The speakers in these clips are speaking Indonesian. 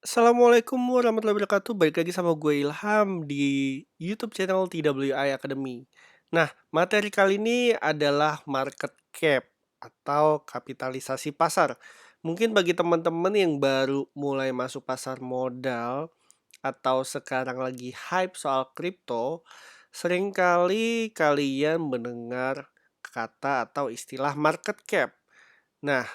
Assalamualaikum warahmatullahi wabarakatuh. Balik lagi sama gue Ilham di YouTube channel TWI Academy. Nah, materi kali ini adalah market cap atau kapitalisasi pasar. Mungkin bagi teman-teman yang baru mulai masuk pasar modal atau sekarang lagi hype soal kripto, seringkali kalian mendengar kata atau istilah market cap. Nah,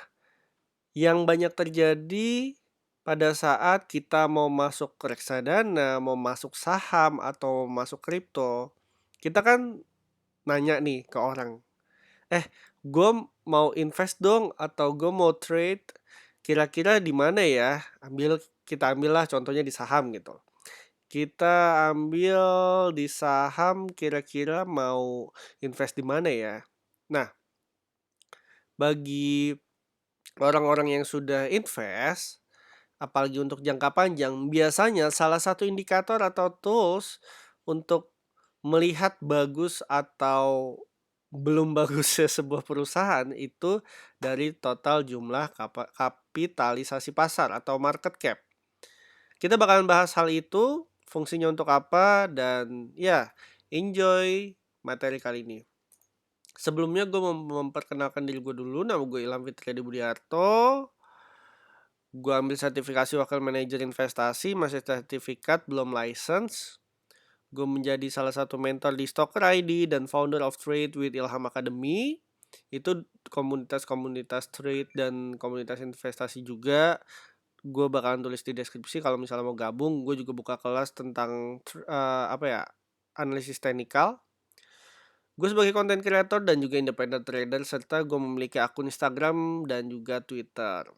yang banyak terjadi pada saat kita mau masuk ke reksadana, mau masuk saham atau masuk kripto, kita kan nanya nih ke orang, gue mau invest dong atau gue mau trade, kira-kira di mana ya? Kita ambillah contohnya di saham gitu. Kita ambil di saham, kira-kira mau invest di mana ya? Nah, bagi orang-orang yang sudah invest, apalagi untuk jangka panjang, biasanya salah satu indikator atau tools untuk melihat bagus atau belum bagusnya sebuah perusahaan itu dari total jumlah kapitalisasi pasar atau market cap. Kita bakalan bahas hal itu, fungsinya untuk apa, dan ya, enjoy materi kali ini. Sebelumnya gue memperkenalkan diri gue dulu. Nama gue Ilham Fitri Budiarto. Gue ambil sertifikasi wakil manajer investasi, masih sertifikat, belum license. Gue menjadi salah satu mentor di Stocker ID dan founder of Trade with Ilham Academy. Itu komunitas-komunitas trade dan komunitas investasi juga. Gue bakalan tulis di deskripsi kalau misalnya mau gabung. Gue juga buka kelas tentang analisis teknikal. Gue sebagai content creator dan juga independent trader, serta gue memiliki akun Instagram dan juga Twitter.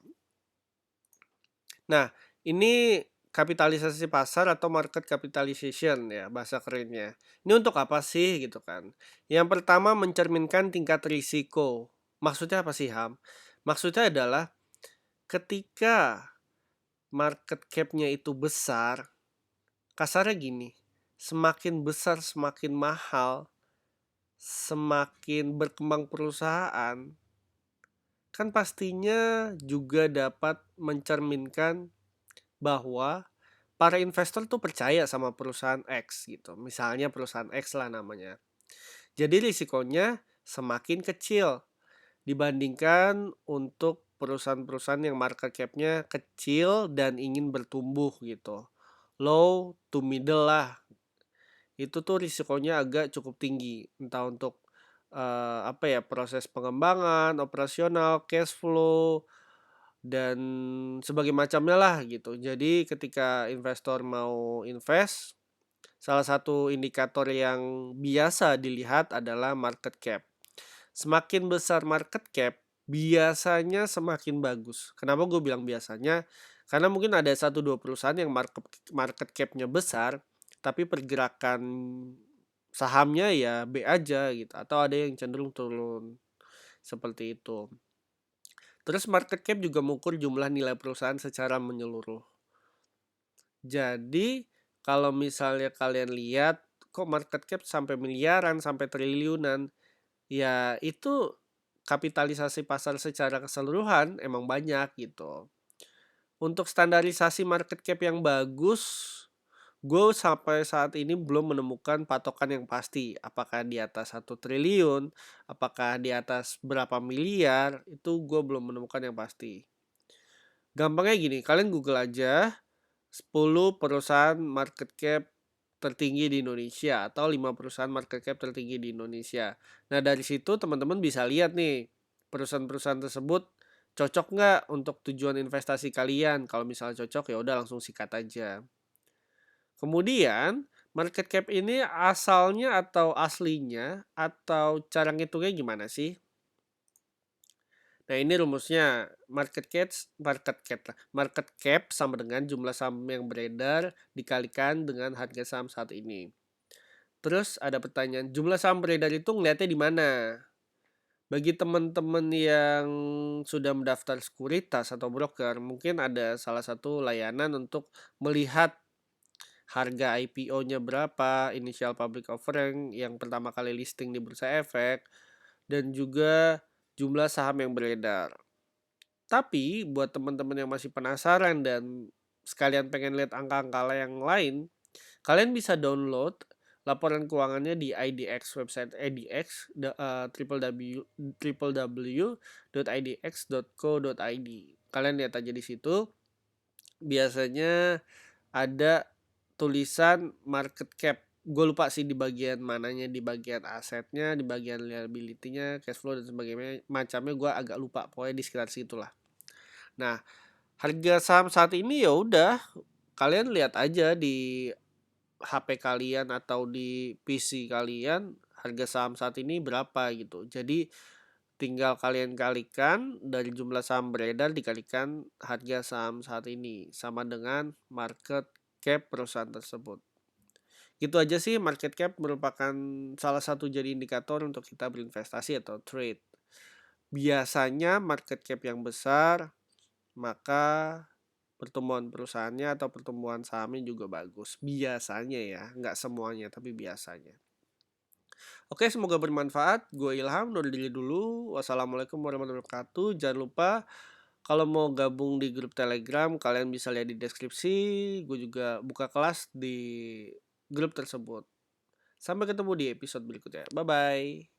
Nah, ini kapitalisasi pasar atau market capitalization ya bahasa kerennya. Ini untuk apa sih gitu kan? Yang pertama mencerminkan tingkat risiko. Maksudnya apa sih, Ham? Maksudnya adalah ketika market cap-nya itu besar, kasarnya gini, semakin besar semakin mahal, semakin berkembang perusahaan, kan pastinya juga dapat mencerminkan bahwa para investor tuh percaya sama perusahaan X gitu. Misalnya perusahaan X lah namanya. Jadi risikonya semakin kecil dibandingkan untuk perusahaan-perusahaan yang market cap-nya kecil dan ingin bertumbuh gitu. Low to middle lah. Itu tuh risikonya agak cukup tinggi. Entah untuk proses pengembangan, operasional, cash flow, dan sebagai macamnya lah gitu. Jadi ketika investor mau invest, salah satu indikator yang biasa dilihat adalah market cap. Semakin besar market cap, biasanya semakin bagus. Kenapa gue bilang biasanya? Karena mungkin ada 1-2 perusahaan yang market cap-nya besar, tapi pergerakan sahamnya ya B aja gitu. Atau ada yang cenderung turun. Seperti itu. Terus market cap juga mengukur jumlah nilai perusahaan secara menyeluruh. Jadi kalau misalnya kalian lihat kok market cap sampai miliaran, sampai triliunan, ya itu kapitalisasi pasar secara keseluruhan emang banyak gitu. Untuk standarisasi market cap yang bagus, gue sampai saat ini belum menemukan patokan yang pasti. Apakah di atas 1 triliun, apakah di atas berapa miliar, itu gue belum menemukan yang pasti. Gampangnya gini, kalian Google aja 10 perusahaan market cap tertinggi di Indonesia atau 5 perusahaan market cap tertinggi di Indonesia. Nah, dari situ teman-teman bisa lihat nih, perusahaan-perusahaan tersebut cocok nggak untuk tujuan investasi kalian. Kalau misalnya cocok ya udah langsung sikat aja. Kemudian, market cap ini asalnya atau aslinya atau cara ngitungnya gimana sih? Nah, ini rumusnya market cap sama dengan jumlah saham yang beredar dikalikan dengan harga saham saat ini. Terus ada pertanyaan, jumlah saham beredar itu ngeliatnya di mana? Bagi teman-teman yang sudah mendaftar sekuritas atau broker, mungkin ada salah satu layanan untuk melihat harga IPO-nya berapa, initial public offering yang pertama kali listing di Bursa Efek, dan juga jumlah saham yang beredar. Tapi buat teman-teman yang masih penasaran dan sekalian pengen lihat angka-angka yang lain, kalian bisa download laporan keuangannya di IDX, website IDX, www.idx.co.id. Kalian lihat aja di situ. Biasanya ada tulisan market cap. Gue lupa sih di bagian mananya, di bagian asetnya, di bagian liability-nya, cash flow dan sebagainya. Macamnya gue agak lupa. Pokoknya di sekitar situlah. Nah, harga saham saat ini ya udah kalian lihat aja di HP kalian atau di PC kalian harga saham saat ini berapa gitu. Jadi tinggal kalian kalikan dari jumlah saham beredar dikalikan harga saham saat ini sama dengan market cap perusahaan tersebut. Gitu aja sih, market cap merupakan salah satu jadi indikator untuk kita berinvestasi atau trade. Biasanya market cap yang besar, maka pertumbuhan perusahaannya atau pertumbuhan sahamnya juga bagus. Biasanya ya, nggak semuanya tapi biasanya. Oke, semoga bermanfaat. Gue Ilham, undur diri dulu. Wassalamualaikum warahmatullahi wabarakatuh. Jangan lupa kalau mau gabung di grup Telegram, kalian bisa lihat di deskripsi. Gue juga buka kelas di grup tersebut. Sampai ketemu di episode berikutnya. Bye-bye.